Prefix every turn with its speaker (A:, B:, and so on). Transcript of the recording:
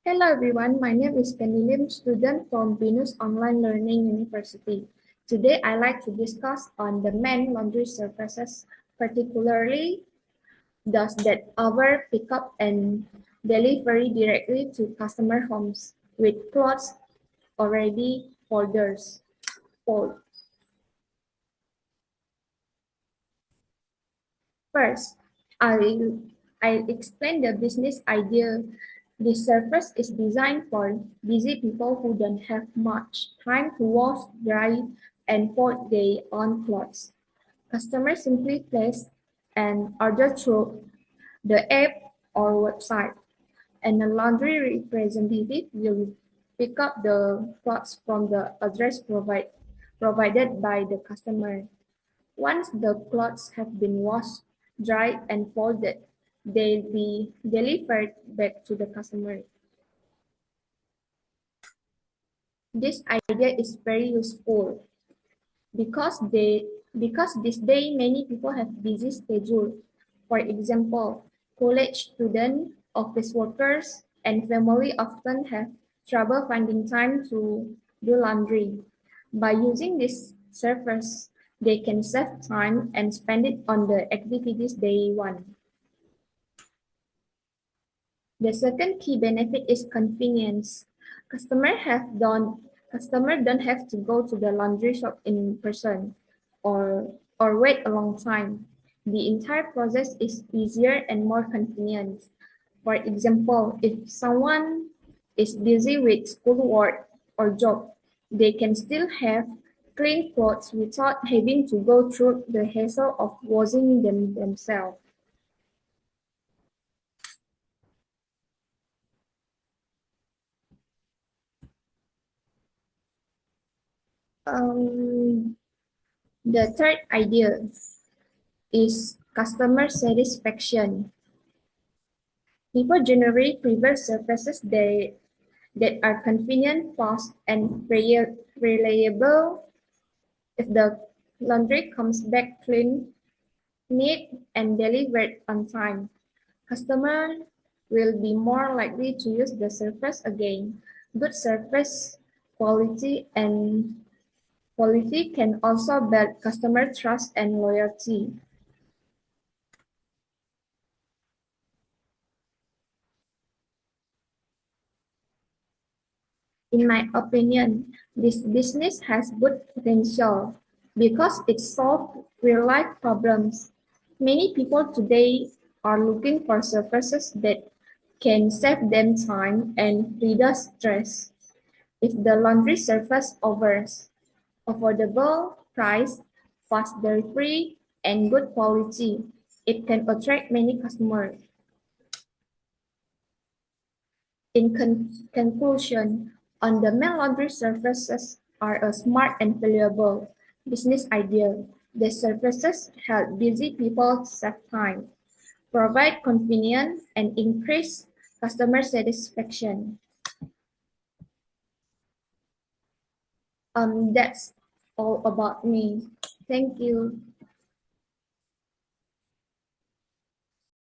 A: Hello everyone, my name is Penny Lim, student from Venus Online Learning University. Today I'd like to discuss on the men laundry services, particularly those that offer pickup and delivery directly to customer homes with clothes already folded. First, I'll explain the business idea. This service is designed for busy people who don't have much time to wash, dry, and fold their own clothes. Customers simply place an order through the app or website, and a laundry representative will pick up the clothes from the address provided by the customer. Once the clothes have been washed, dried, and folded, they'll be delivered back to the customer. This idea is very useful because this day many people have busy schedule. For example, college students, office workers, and family often have trouble finding time to do laundry. By using this service, they can save time and spend it on the activities they want. The second key benefit is convenience. Customer don't have to go to the laundry shop in person or wait a long time. The entire process is easier and more convenient. For example, if someone is busy with schoolwork or job, they can still have clean clothes without having to go through the hassle of washing them themselves. Um, the third idea is customer satisfaction. People generally prefer services that are convenient, fast, and reliable. If the laundry comes back clean, neat, and delivered on time, customers will be more likely to use the service again. Good service quality can also build customer trust and loyalty. In my opinion, this business has good potential because it solves real-life problems. Many people today are looking for services that can save them time and reduce stress. If the laundry service offers affordable price, fast delivery, and good quality, it can attract many customers. In conclusion, on-demand laundry services are a smart and valuable business idea. The services help busy people save time, provide convenience, and increase customer satisfaction. That's all about me. Thank you.